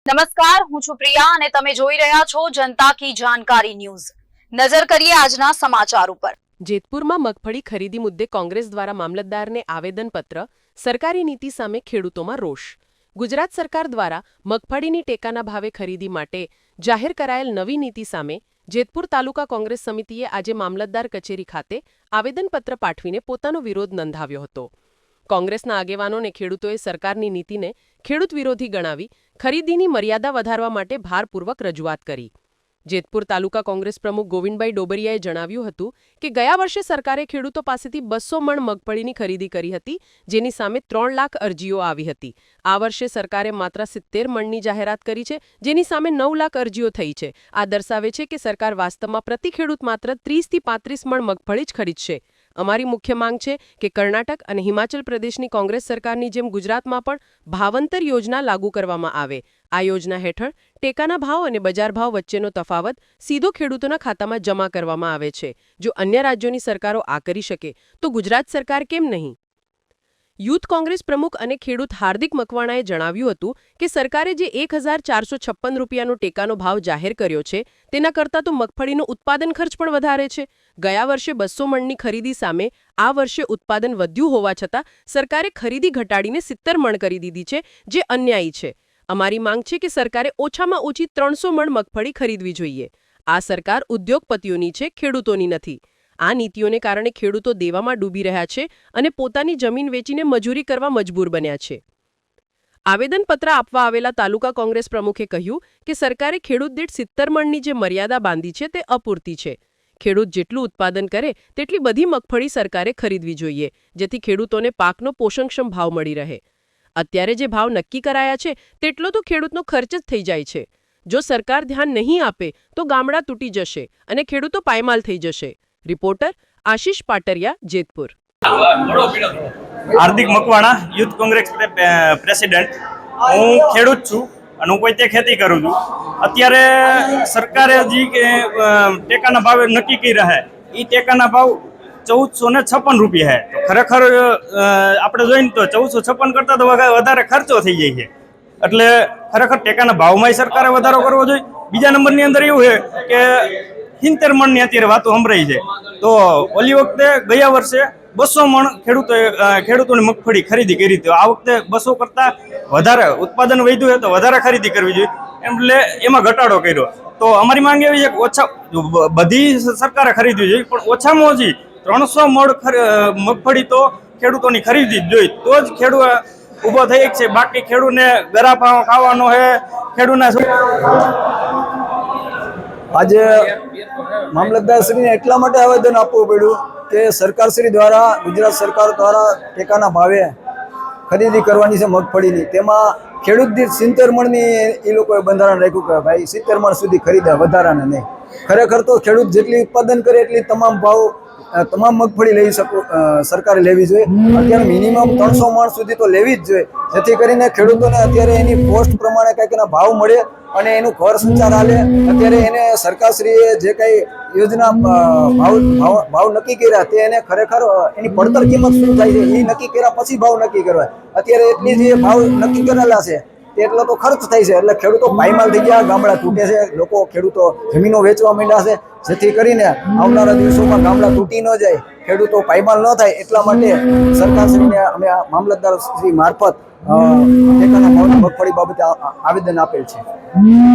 નમસ્કાર, હું છું પ્રિયા અને તમે જોઈ રહ્યા છો જનતા કી જાણકારી ન્યૂઝ। નજર કરીએ આજના સમાચાર ઉપર। જેતપુરમાં મગફળી ખરીદી મુદ્દે કોંગ્રેસ દ્વારા મામલતદારને આવેદનપત્ર, સરકારી નીતિ સામે ખેડૂતોમાં રોષ। ગુજરાત સરકાર દ્વારા મગફળીની ટેકાના ભાવે ખરીદી માટે જાહેર કરાયેલ નવી નીતિ સામે જેતપુર તાલુકા કોંગ્રેસ સમિતિએ આજે મામલતદાર કચેરી ખાતે આવેદનપત્ર પાઠવીને પોતાનો વિરોધ નોંધાવ્યો હતો। કોંગ્રેસના આગેવાનોને ખેડૂતોએ સરકારની નીતિને ખેડૂત વિરોધી ગણાવી ખરીદીની મર્યાદા વધારવા માટે ભારપૂર્વક રજૂઆત કરી। જેતપુર તાલુકા કોંગ્રેસ પ્રમુખ ગોવિંદભાઈ ડોબરિયાએ જણાવ્યું હતું કે ગયા વર્ષે સરકારે ખેડૂતો પાસેથી 200 મણ મગફળીની ખરીદી કરી હતી, જેની સામે 3 લાખ અરજીઓ આવી હતી। આ વર્ષે સરકારે માત્ર 70 મણની જાહેરાત કરી છે, જેની સામે 9 લાખ અરજીઓ થઈ છે। આ દર્શાવે છે કે સરકાર વાસ્તવમાં પ્રતિ ખેડૂત માત્ર 30 થી 35 મણ મગફળી જ ખરીદશે। અમારી મુખ્ય માંગ છે કે કર્ણાટક અને હિમાચલ પ્રદેશની કોંગ્રેસ સરકારની જેમ ગુજરાતમાં પણ ભાવાંતર યોજના લાગુ કરવામાં આવે। આ યોજના હેઠળ ટેકાના ભાવ અને બજાર ભાવ વચ્ચેનો તફાવત સીધો ખેડૂતોના ખાતામાં જમા કરવામાં આવે છે। જો અન્ય રાજ્યોની સરકારો આ કરી શકે તો ગુજરાત સરકાર કેમ નહીં? યુથ કોંગ્રેસ પ્રમુખ અને ખેડૂત હાર્દિક મકવાણાએ જણાવ્યું હતું કે સરકારે જે 1456 રૂપિયાનો ટેકાનો ભાવ જાહેર કર્યો છે, તેના કરતાં તો મગફળીનો ઉત્પાદન ખર્ચ પણ વધારે છે। ગયા વર્ષે 200 મણની ખરીદી સામે આ વર્ષે ઉત્પાદન વધ્યું હોવા છતાં સરકારે ખરીદી ઘટાડીને 70 મણ કરી દીધી છે, જે અન્યાયી છે। અમારી માંગ છે કે સરકારે ઓછામાં ઓછી 300 મણ મગફળી ખરીદવી જોઈએ। આ સરકાર ઉદ્યોગપતિઓની છે, ખેડૂતોની નથી। આ નીતિઓને કારણે ખેડૂતો દેવામાં ડૂબી રહ્યા છે અને પોતાની જમીન વેચીને મજૂરી કરવા મજબૂર બન્યા છે। આવેદનપત્ર આપવા આવેલા તાલુકા કોંગ્રેસ પ્રમુખે કહ્યું કે સરકારે ખેડૂત દીઠ 70 મણની જે મર્યાદા બાંધી છે તે અપૂરતી છે। ખેડૂત જેટલું ઉત્પાદન કરે તેટલી બધી મગફળી સરકારે ખરીદવી જોઈએ, જેથી ખેડૂતોને પાકનો પોષણક્ષમ ભાવ મળી રહે। અત્યારે જે ભાવ નક્કી કરાયા છે તેટલો તો ખેડૂતનો ખર્ચ જ થઈ જાય છે। જો સરકાર ધ્યાન નહીં આપે તો ગામડા તૂટી જશે અને ખેડૂતો પાયમાલ થઈ જશે। રિપોર્ટર આશીષ પાટરિયા, જેતપુર। હાર્દિક મકવાણા, યુથ કોંગ્રેસ પ્રેસિડેન્ટ। હું ખેડૂત છું અને હું પોતે ખેતી કરું છું। અત્યારે સરકારે જે ટેકાના ભાવે નક્કી કર્યા છે એ ટેકાના ભાવ 1456 રૂપિયા છે। તો ખરેખર આપણે જોઈએ તો 1456 કરતાં તો વધારે ખર્ચો થઈ જાય છે। એટલે ખરેખર ટેકાના ભાવમાં સરકારે વધારો કરવો જોઈએ। બીજા નંબરની અંદર એવું છે કે 70 મણની અત્યારે વાતો સંભળાઈ છે, તો ઓલી વખતે ગયા વર્ષે 200 મણ ખેડૂતોની મગફળી ખરીદી કરી હતી। આ વખતે 200 કરતાં વધારે ઉત્પાદન વધ્યું છે તો વધારે ખરીદી કરવી જોઈએ, એટલે એમાં ઘટાડો કર્યો। તો અમારી માંગ એવી છે કે બધી સરકારે ખરીદવી જોઈએ, પણ ઓછામાં ઓછી 300 મણ મગફળી તો ખેડૂતોની ખરીદવી જ જોઈએ, તો જ ખેડૂત ઊભો થઈ છે। બાકી ખેડૂતને ગરાફા ખાવાનો છે ખેડૂતના। આજે મામલતદારશ્રીને એટલા માટે આવેદન આપવું પડ્યું કે સરકારશ્રી દ્વારા, ગુજરાત સરકાર દ્વારા ટેકાના ભાવે ખરીદી કરવાની છે મગફળીની, તેમાં ખેડૂત દીઠ 70 મણની એ લોકોએ બંધારણ રાખ્યું કે ભાઈ 70 મણ સુધી ખરીદે, વધારાને નહીં। ખરેખર તો ખેડૂત જેટલી ઉત્પાદન કરે એટલી તમામ મગફળી લઈ સરકારે લેવી જોઈએ। અત્યારે મિનિમમ 300 મણ સુધી તો લેવી જ જોઈએ, જેથી કરીને ખેડૂતોને અત્યારે એની પોસ્ટ પ્રમાણે કંઈક એના ભાવ મળે અને એનું ઘર સંચાર હાલે। અત્યારે એને સરકારશ્રીએ જે કંઈ યોજના ભાવ નક્કી કર્યા તે એને ખરેખર એની પડતર કિંમત શું થાય છે એ નક્કી કર્યા પછી ભાવ નક્કી કરવા। અત્યારે એટલી જે ભાવ નક્કી કરેલા છે એટલો તો ખર્ચ થાય છે, એટલે ખેડૂતો પાયમાલ થઈ ગયા, ગામડા તૂટે છે, ખેડૂતો જમીનો વેચવા માંડ્યા છે, જેથી કરીને આવનારા દિવસોમાં ગામડા તૂટી ન જાય, ખેડૂતો પાયમાલ ન થાય, એટલા માટે સરકારશ્રીને અમે મામલતદાર શ્રી મારફત ટેકાના ભાવની મગફળી બાબતે આવેદન આપેલ છે।